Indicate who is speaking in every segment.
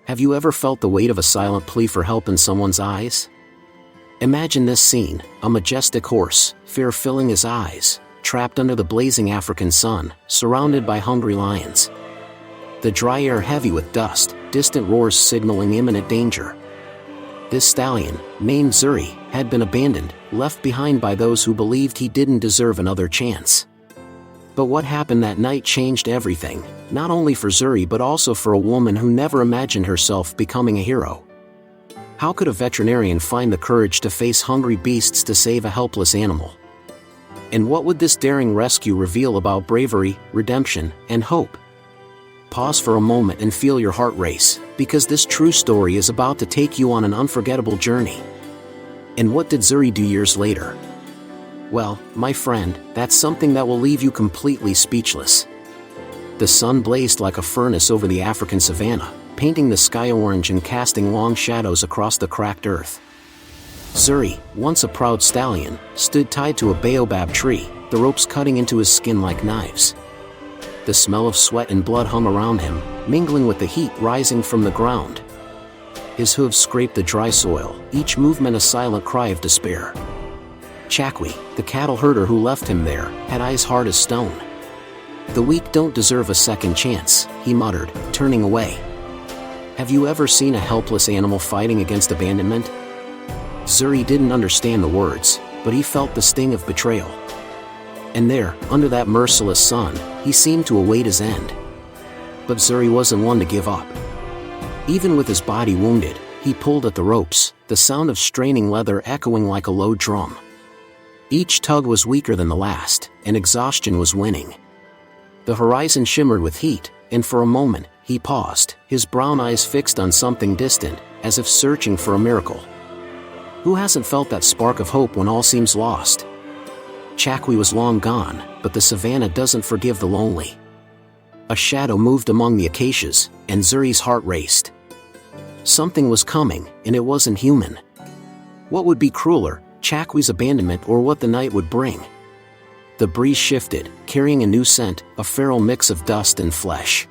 Speaker 1: Have you ever felt the weight of a silent plea for help in someone's eyes? Imagine this scene, a majestic horse, fear filling his eyes, trapped under the blazing African sun, surrounded by hungry lions. The dry air heavy with dust, distant roars signaling imminent danger. This stallion, named Zuri, had been abandoned, left behind by those who believed he didn't deserve another chance. But what happened that night changed everything, not only for Zuri but also for a woman who never imagined herself becoming a hero. How could a veterinarian find the courage to face hungry beasts to save a helpless animal? And what would this daring rescue reveal about bravery, redemption, and hope? Pause for a moment and feel your heart race, because this true story is about to take you on an unforgettable journey. And what did Zuri do years later? Well, my friend, that's something that will leave you completely speechless. The sun blazed like a furnace over the African savanna, painting the sky orange and casting long shadows across the cracked earth. Zuri, once a proud stallion, stood tied to a baobab tree, the ropes cutting into his skin like knives. The smell of sweat and blood hung around him, mingling with the heat rising from the ground. His hooves scraped the dry soil, each movement a silent cry of despair. Chakwi, the cattle herder who left him there, had eyes hard as stone. "The weak don't deserve a second chance," he muttered, turning away. Have you ever seen a helpless animal fighting against abandonment? Zuri didn't understand the words, but he felt the sting of betrayal. And there, under that merciless sun, he seemed to await his end. But Zuri wasn't one to give up. Even with his body wounded, he pulled at the ropes, the sound of straining leather echoing like a low drum. Each tug was weaker than the last, and exhaustion was winning. The horizon shimmered with heat, and for a moment, he paused, his brown eyes fixed on something distant, as if searching for a miracle. Who hasn't felt that spark of hope when all seems lost? Chakwi was long gone, but the savanna doesn't forgive the lonely. A shadow moved among the acacias, and Zuri's heart raced. Something was coming, and it wasn't human. What would be crueler, Chakwi's abandonment or what the night would bring? The breeze shifted, carrying a new scent, a feral mix of dust and flesh.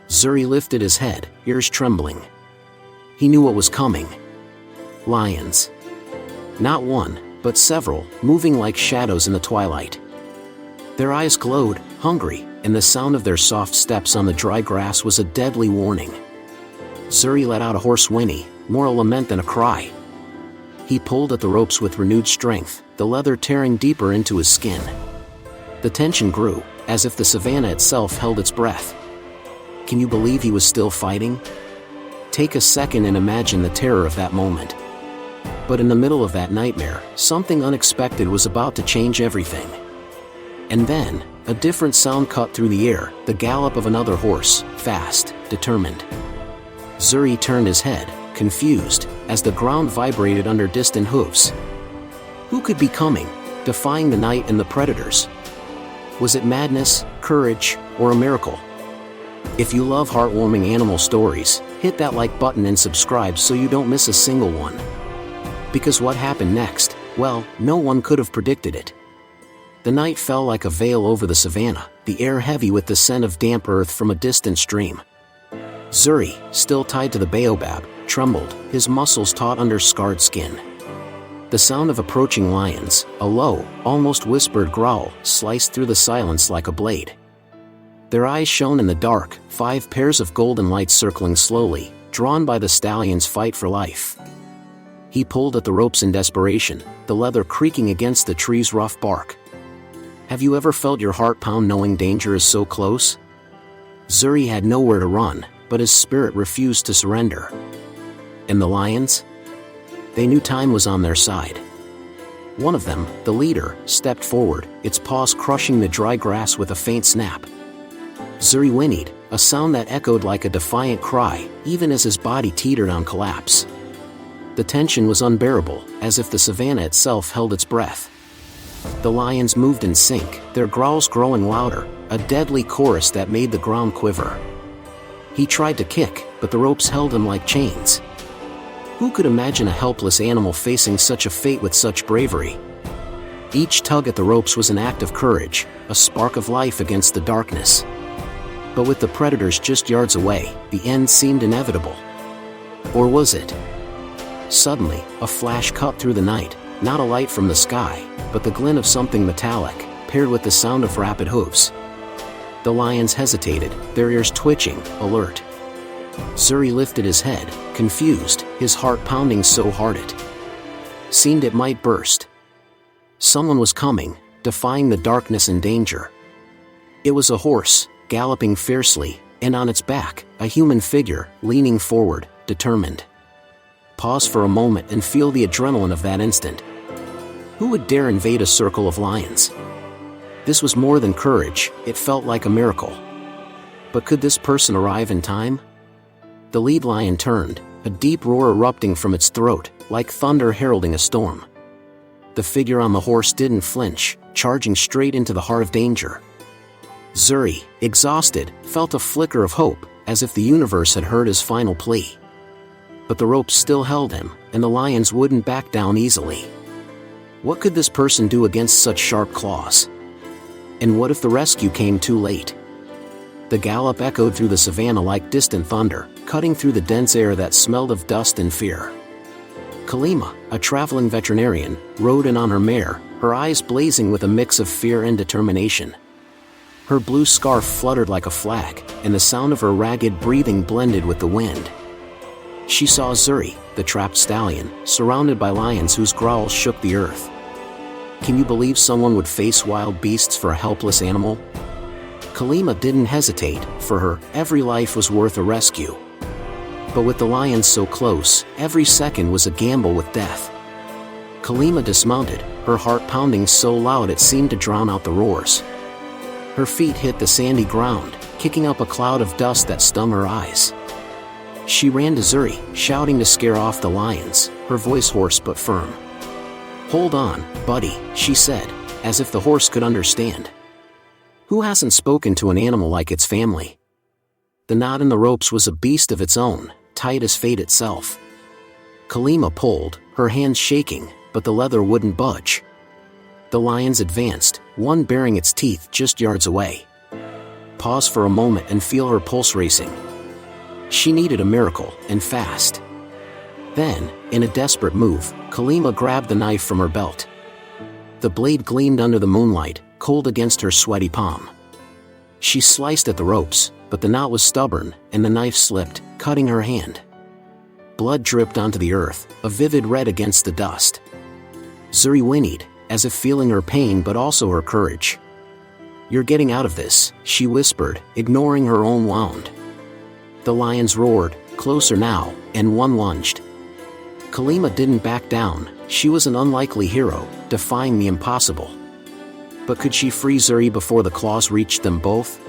Speaker 1: Zuri lifted his head, ears trembling. He knew what was coming. Lions. Not one, but several, moving like shadows in the twilight. Their eyes glowed, hungry, and the sound of their soft steps on the dry grass was a deadly warning. Zuri let out a hoarse whinny, more a lament than a cry. He pulled at the ropes with renewed strength, the leather tearing deeper into his skin. The tension grew, as if the savanna itself held its breath. Can you believe he was still fighting? Take a second and imagine the terror of that moment. But in the middle of that nightmare, something unexpected was about to change everything. And then, a different sound cut through the air, the gallop of another horse, fast, determined. Zuri turned his head, confused, as the ground vibrated under distant hooves. Who could be coming, defying the night and the predators? Was it madness, courage, or a miracle? If you love heartwarming animal stories, hit that like button and subscribe so you don't miss a single one. Because what happened next, well, no one could have predicted it. The night fell like a veil over the savanna, the air heavy with the scent of damp earth from a distant stream. Zuri, still tied to the baobab, trembled, his muscles taut under scarred skin. The sound of approaching lions, a low, almost whispered growl, sliced through the silence like a blade. Their eyes shone in the dark, 5 pairs of golden lights circling slowly, drawn by the stallion's fight for life. He pulled at the ropes in desperation, the leather creaking against the tree's rough bark. Have you ever felt your heart pound knowing danger is so close? Zuri had nowhere to run, but his spirit refused to surrender. And the lions? They knew time was on their side. One of them, the leader, stepped forward, its paws crushing the dry grass with a faint snap. Zuri whinnied, a sound that echoed like a defiant cry, even as his body teetered on collapse. The tension was unbearable, as if the savanna itself held its breath. The lions moved in sync, their growls growing louder, a deadly chorus that made the ground quiver. He tried to kick, but the ropes held him like chains. Who could imagine a helpless animal facing such a fate with such bravery? Each tug at the ropes was an act of courage, a spark of life against the darkness. But with the predators just yards away, the end seemed inevitable, Or was it? Suddenly, a flash cut through the night, not a light from the sky, but the glint of something metallic, paired with the sound of rapid hooves. The lions hesitated, their ears twitching, alert. Zuri lifted his head, confused, his heart pounding so hard it seemed it might burst. Someone was coming, defying the darkness and danger. It was a horse, galloping fiercely, and on its back, a human figure, leaning forward, determined. Pause for a moment and feel the adrenaline of that instant. Who would dare invade a circle of lions? This was more than courage, it felt like a miracle. But could this person arrive in time? The lead lion turned, a deep roar erupting from its throat, like thunder heralding a storm. The figure on the horse didn't flinch, charging straight into the heart of danger. Zuri, exhausted, felt a flicker of hope, as if the universe had heard his final plea. But the ropes still held him, and the lions wouldn't back down easily. What could this person do against such sharp claws? And what if the rescue came too late? The gallop echoed through the savannah like distant thunder, cutting through the dense air that smelled of dust and fear. Kalima, a traveling veterinarian, rode in on her mare, her eyes blazing with a mix of fear and determination. Her blue scarf fluttered like a flag, and the sound of her ragged breathing blended with the wind. She saw Zuri, the trapped stallion, surrounded by lions whose growls shook the earth. Can you believe someone would face wild beasts for a helpless animal? Kalima didn't hesitate, for her, every life was worth a rescue. But with the lions so close, every second was a gamble with death. Kalima dismounted, her heart pounding so loud it seemed to drown out the roars. Her feet hit the sandy ground, kicking up a cloud of dust that stung her eyes. She ran to Zuri, shouting to scare off the lions, her voice hoarse but firm. "Hold on, buddy," she said, as if the horse could understand. Who hasn't spoken to an animal like its family? The knot in the ropes was a beast of its own, tight as fate itself. Kalima pulled, her hands shaking, but the leather wouldn't budge. The lions advanced, one baring its teeth just yards away. Pause for a moment and feel her pulse racing. She needed a miracle, and fast. Then, in a desperate move, Kalima grabbed the knife from her belt. The blade gleamed under the moonlight, cold against her sweaty palm. She sliced at the ropes, but the knot was stubborn, and the knife slipped, cutting her hand. Blood dripped onto the earth, a vivid red against the dust. Zuri whinnied, as if feeling her pain but also her courage. "You're getting out of this," she whispered, ignoring her own wound. The lions roared, closer now, and one lunged. Kalima didn't back down, she was an unlikely hero, defying the impossible. But could she free Zuri before the claws reached them both?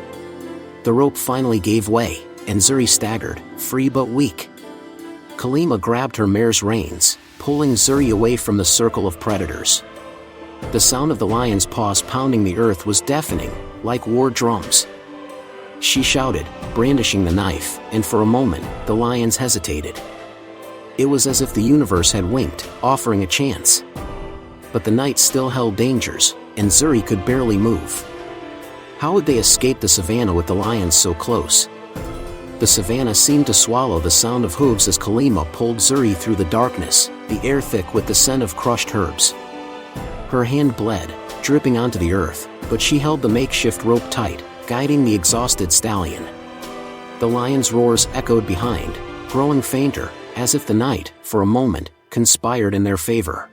Speaker 1: The rope finally gave way, and Zuri staggered, free but weak. Kalima grabbed her mare's reins, pulling Zuri away from the circle of predators. The sound of the lions' paws pounding the earth was deafening, like war drums. She shouted, brandishing the knife, and for a moment, the lions hesitated. It was as if the universe had winked, offering a chance. But the night still held dangers, and Zuri could barely move. How would they escape the savannah with the lions so close? The savannah seemed to swallow the sound of hooves as Kalima pulled Zuri through the darkness, the air thick with the scent of crushed herbs. Her hand bled, dripping onto the earth, but she held the makeshift rope tight, guiding the exhausted stallion. The lion's roars echoed behind, growing fainter, as if the night, for a moment, conspired in their favor.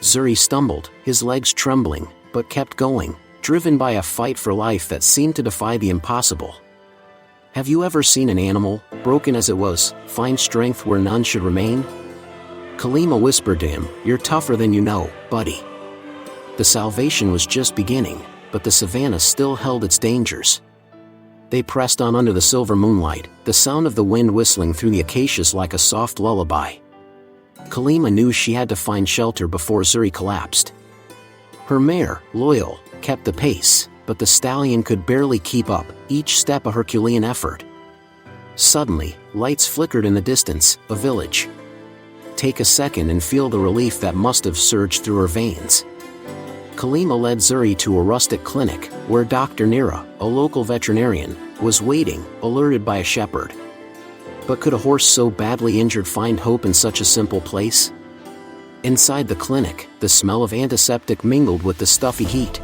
Speaker 1: Zuri stumbled, his legs trembling, but kept going, driven by a fight for life that seemed to defy the impossible. Have you ever seen an animal, broken as it was, find strength where none should remain? Kalima whispered to him, "You're tougher than you know, buddy." The salvation was just beginning, but the savannah still held its dangers. They pressed on under the silver moonlight, the sound of the wind whistling through the acacias like a soft lullaby. Kalima knew she had to find shelter before Zuri collapsed. Her mare, Loyal, kept the pace, but the stallion could barely keep up, each step a Herculean effort. Suddenly, lights flickered in the distance, a village. Take a second and feel the relief that must have surged through her veins. Kalima led Zuri to a rustic clinic, where Dr. Nira, a local veterinarian, was waiting, alerted by a shepherd. But could a horse so badly injured find hope in such a simple place? Inside the clinic, the smell of antiseptic mingled with the stuffy heat.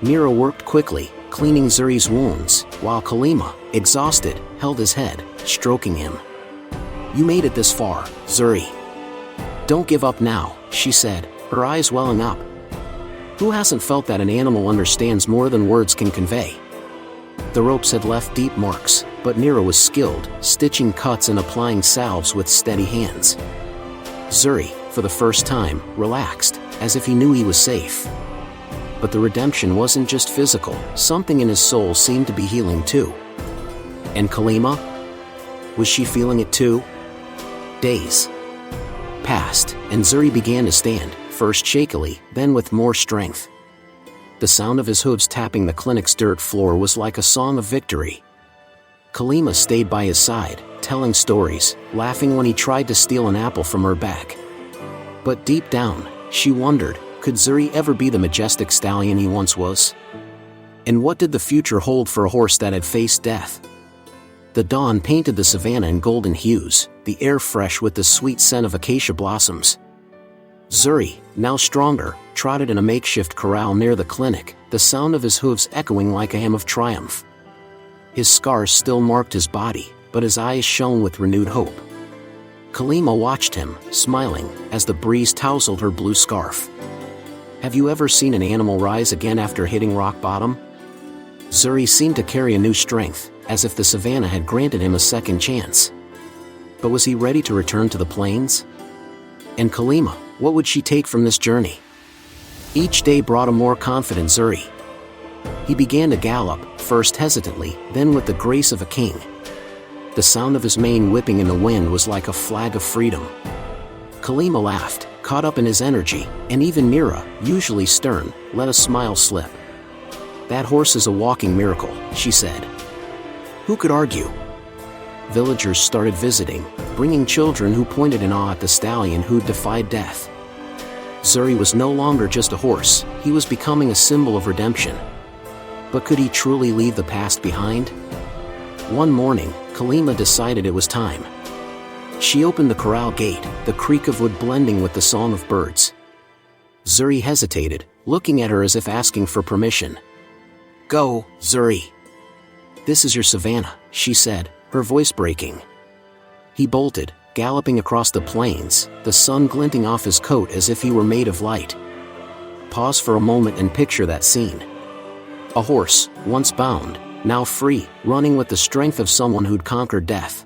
Speaker 1: Mira worked quickly, cleaning Zuri's wounds, while Kalima, exhausted, held his head, stroking him. "You made it this far, Zuri. Don't give up now," she said, her eyes welling up. Who hasn't felt that an animal understands more than words can convey? The ropes had left deep marks, but Mira was skilled, stitching cuts and applying salves with steady hands. Zuri, for the first time, relaxed, as if he knew he was safe. But the redemption wasn't just physical, something in his soul seemed to be healing too. And Kalima? Was she feeling it too? Days passed, and Zuri began to stand, first shakily, then with more strength. The sound of his hooves tapping the clinic's dirt floor was like a song of victory. Kalima stayed by his side, telling stories, laughing when he tried to steal an apple from her back. But deep down, she wondered, could Zuri ever be the majestic stallion he once was? And what did the future hold for a horse that had faced death? The dawn painted the savanna in golden hues, the air fresh with the sweet scent of acacia blossoms. Zuri, now stronger, trotted in a makeshift corral near the clinic, the sound of his hooves echoing like a hymn of triumph. His scars still marked his body, but his eyes shone with renewed hope. Kalima watched him, smiling, as the breeze tousled her blue scarf. Have you ever seen an animal rise again after hitting rock bottom? Zuri seemed to carry a new strength, as if the savanna had granted him a second chance. But was he ready to return to the plains? And Kalima, what would she take from this journey? Each day brought a more confident Zuri. He began to gallop, first hesitantly, then with the grace of a king. The sound of his mane whipping in the wind was like a flag of freedom. Kalima laughed, caught up in his energy, and even Mira, usually stern, let a smile slip. "That horse is a walking miracle," she said. Who could argue? Villagers started visiting, bringing children who pointed in awe at the stallion who defied death. Zuri was no longer just a horse, he was becoming a symbol of redemption. But could he truly leave the past behind? One morning, Kalima decided it was time. She opened the corral gate, the creak of wood blending with the song of birds. Zuri hesitated, looking at her as if asking for permission. "Go, Zuri. This is your savanna," she said, her voice breaking. He bolted, galloping across the plains, the sun glinting off his coat as if he were made of light. Pause for a moment and picture that scene. A horse, once bound, now free, running with the strength of someone who'd conquered death.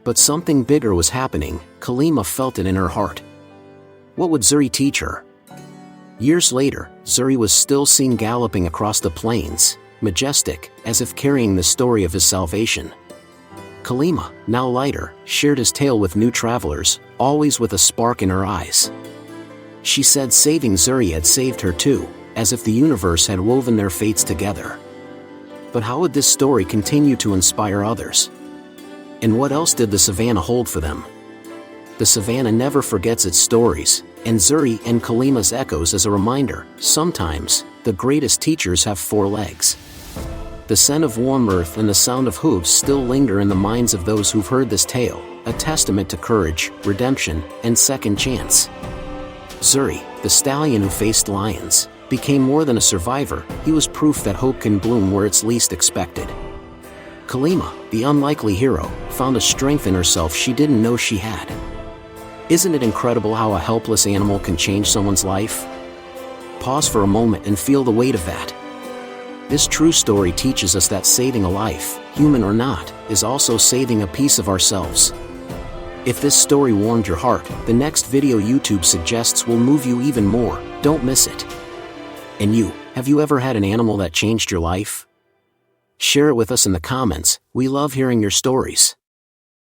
Speaker 1: But something bigger was happening, Kalima felt it in her heart. What would Zuri teach her? Years later, Zuri was still seen galloping across the plains, majestic, as if carrying the story of his salvation. Kalima, now lighter, shared his tale with new travelers, always with a spark in her eyes. She said saving Zuri had saved her too, as if the universe had woven their fates together. But how would this story continue to inspire others? And what else did the savanna hold for them? The savanna never forgets its stories, and Zuri and Kalima's echoes as a reminder, sometimes, the greatest teachers have four legs. The scent of warm earth and the sound of hooves still linger in the minds of those who've heard this tale, a testament to courage, redemption, and second chance. Zuri, the stallion who faced lions, became more than a survivor, he was proof that hope can bloom where it's least expected. Kalima, the unlikely hero, found a strength in herself she didn't know she had. Isn't it incredible how a helpless animal can change someone's life? Pause for a moment and feel the weight of that. This true story teaches us that saving a life, human or not, is also saving a piece of ourselves. If this story warmed your heart, the next video YouTube suggests will move you even more, don't miss it. And you, have you ever had an animal that changed your life? Share it with us in the comments, we love hearing your stories.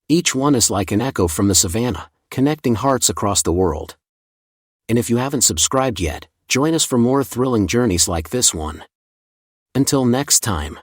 Speaker 1: Each one is like an echo from the savannah, connecting hearts across the world. And if you haven't subscribed yet, join us for more thrilling journeys like this one. Until next time.